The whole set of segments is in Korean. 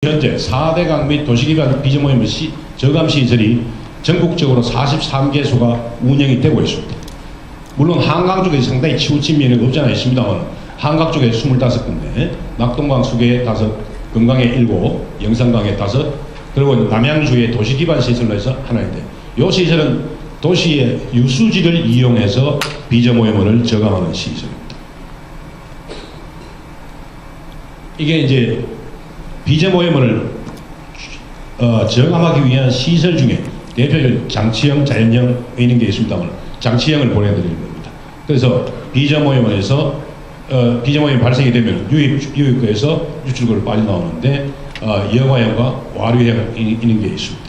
현재 4대강 및 도시기반 비전모임 저감시설이 전국적으로 43개소가 운영이 되고 있습니다. 물론 한강 쪽에 상당히 치우친 면이 없지 않아 있습니다만 한강 쪽에 25군데, 낙동강 수계에 5, 금강에 7, 영산강에 5, 그리고 남양주의 도시기반 시설로 해서 하나인데, 이 시설은 도시의 유수지를 이용해서 비저모임을 저감하는 시설입니다. 이게 이제 비저모임을 저감하기 위한 시설 중에 대표적인 장치형, 자연형 있는 게 있습니다만 장치형을 보내드리는 겁니다. 그래서 비저모임에서 비저모임 발생이 되면 유입구에서 유출구를 빠져나오는데 여과형과 와류형 있는 게 있습니다.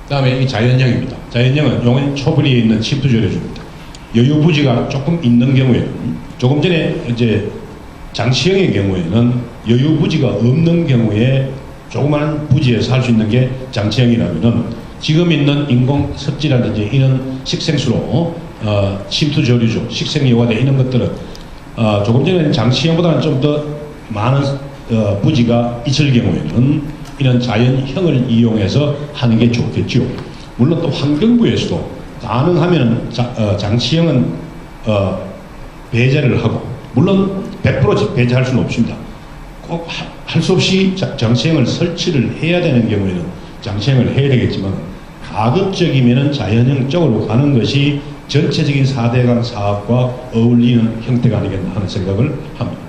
그 다음에 이 자연형입니다. 자연형은 용인 초부리에 있는 침투조례주입니다. 여유부지가 조금 있는 경우에는, 조금 전에 이제 장치형의 경우에는 여유부지가 없는 경우에 조그마한 부지에서 할 수 있는 게 장치형이라면은 지금 있는 인공 습지라든지 이런 식생수로 침투조류주, 식생여과대 이런 것들은 조금 전에 장치형보다는 좀 더 많은 부지가 있을 경우에는 이런 자연형을 이용해서 하는 게 좋겠죠. 물론 또 환경부에서도 가능하면 장치형은 배제를 하고, 물론 100% 배제할 수는 없습니다. 꼭 할 수 없이 장치형을 설치를 해야 되는 경우에는 장치형을 해야 되겠지만 가급적이면 자연형 쪽으로 가는 것이 전체적인 4대강 사업과 어울리는 형태가 아니겠나 하는 생각을 합니다.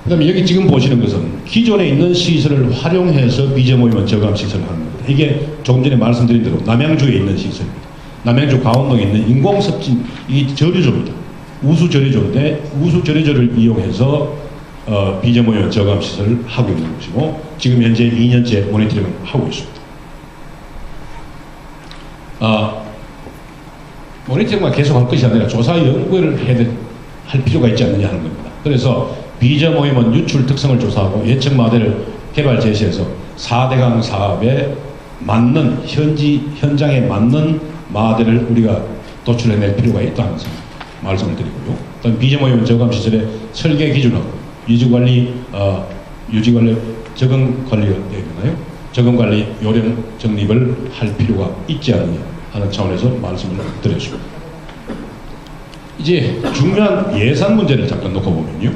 그 다음에 여기 지금 보시는 것은 기존에 있는 시설을 활용해서 비저모임원 저감 시설을 하는 겁니다. 이게 조금 전에 말씀드린 대로 남양주에 있는 시설입니다. 남양주 강원도에 있는 인공습지, 이 저류조입니다. 우수저류조인데 우수저류조를 이용해서 비저모임 저감 시설을 하고 있는 것이고, 지금 현재 2년째 모니터링을 하고 있습니다. 모니터링만 계속 할 것이 아니라 조사 연구를 할 필요가 있지 않느냐 하는 겁니다. 그래서 비저모임은 유출 특성을 조사하고 예측 마대를 개발 제시해서 4대강 사업에 맞는 현장에 맞는 마대를 우리가 도출해낼 필요가 있다는 말씀을 드리고요. 또한 비저모임 저감 시설의 설계 기준하고 유지관리, 적응관리가 되나요? 적응관리 요령 정립을 할 필요가 있지 않느냐 하는 차원에서 말씀을 드렸습니다. 이제 중요한 예산 문제를 잠깐 놓고 보면요.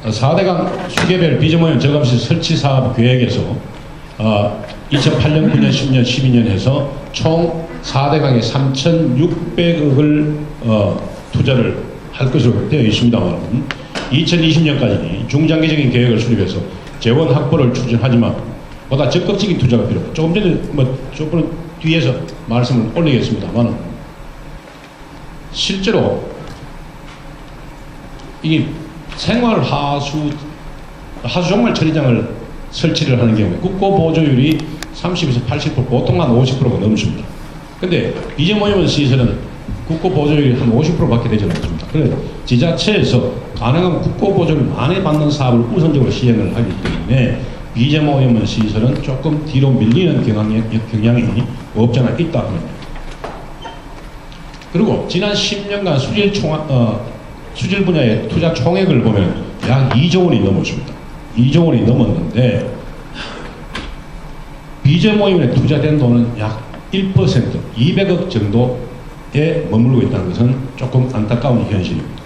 4대강 수개별 비저모임 저감시 설치 사업 계획에서 2008년, 9년, 10년, 12년 해서 총 4대강에 3,600억을 투자를 할 것으로 되어 있습니다만 2020년까지 중장기적인 계획을 수립해서 재원 확보를 추진하지만 보다 적극적인 투자가 필요합니다. 조금 전에 조금 뒤에서 말씀을 올리겠습니다만 실제로 이 생활 하수종말 처리장을 설치를 하는 경우에 국고 보조율이 30에서 80%, 보통 한 50%가 넘습니다. 근데 비저모임 시설은 국고 보조율이 한 50%밖에 되지 않습니다. 그래서 지자체에서 가능한 국고 보조를 많이 받는 사업을 우선적으로 시행을 하기 때문에 비저모임 시설은 조금 뒤로 밀리는 경향이 없지 않아 있다. 그리고 지난 10년간 수질 분야의 투자 총액을 보면 약 2조 원이 넘었습니다. 2조 원이 넘었는데 비저모임에 투자된 돈은 약 1%, 200억 정도에 머물고 있다는 것은 조금 안타까운 현실입니다.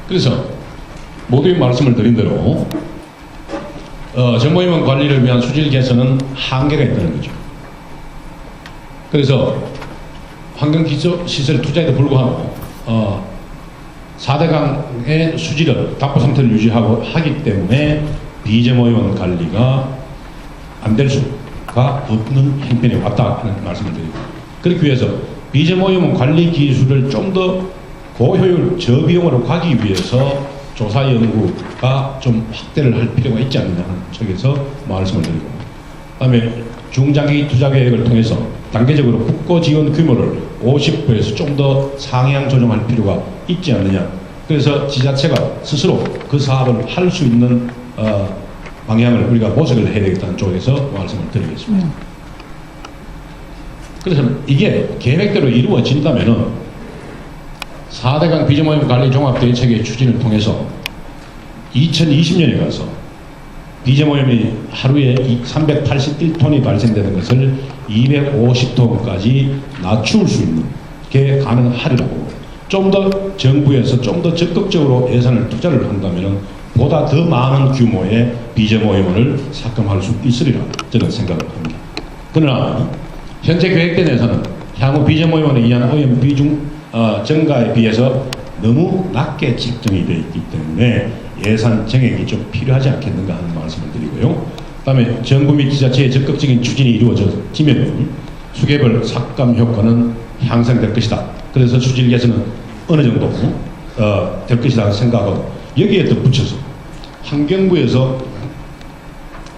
그래서 모두의 말씀을 드린 대로 정모임원 관리를 위한 수질 개선은 한계가 있다는 거죠. 그래서 환경기초시설 투자에도 불구하고 4대강의 수질을 답보 상태를 유지하고 하기 때문에 비저모임 관리가 안 될 수가 없는 형편에 왔다 하는 말씀을 드립니다. 그렇기 위해서 비저모임 관리 기술을 좀 더 고효율 저비용으로 가기 위해서 조사 연구가 좀 확대를 할 필요가 있지 않느냐 하는 쪽에서 말씀을 드리고, 그다음에 중장기 투자 계획을 통해서 단계적으로 국고 지원 규모를 50%에서 좀 더 상향 조정할 필요가 있지 않느냐. 그래서 지자체가 스스로 그 사업을 할 수 있는 방향을 우리가 모색을 해야 되겠다는 쪽에서 말씀을 드리겠습니다. 그래서 이게 계획대로 이루어진다면은 4대강 비전모임 관리 종합대책의 추진을 통해서 2020년에 가서 비전모임이 하루에 381톤이 발생되는 것을 250톤까지 낮출 수 있는 게 가능하리라고, 좀 더 정부에서 좀 더 적극적으로 예산을 투자를 한다면 보다 더 많은 규모의 비전모임을 삭감할 수 있으리라 저는 생각을 합니다. 그러나 현재 계획된 예산은 향후 비전모임원에 의한 오염 비중 증가에 비해서 너무 낮게 책정이 되어 있기 때문에 예산 정액이 좀 필요하지 않겠는가 하는 말씀을 드리고요. 그다음에 정부 및 지자체의 적극적인 추진이 이루어지면 수개별 삭감 효과는 향상될 것이다. 그래서 추진 개선은 어느 정도 될 것이라고 생각하고, 여기에 또 붙여서 환경부에서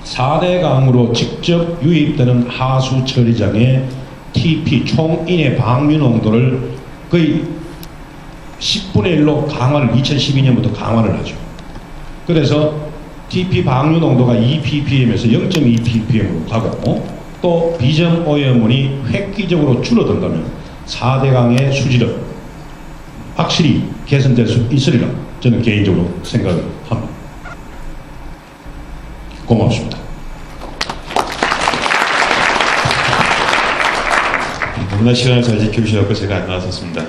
4대강으로 직접 유입되는 하수 처리장의 TP 총인의 방류 농도를 거의 10분의 1로 강화를 2012년부터 강화를 하죠. 그래서 TP 방류 농도가 2ppm에서 0.2ppm으로 가고, 또 비전 오염물이 획기적으로 줄어든다면 4대강의 수질은 확실히 개선될 수 있으리라 저는 개인적으로 생각을 합니다. 고맙습니다. 너무나 시간을 잘 지켜주셔서 제가 안 나왔었습니다.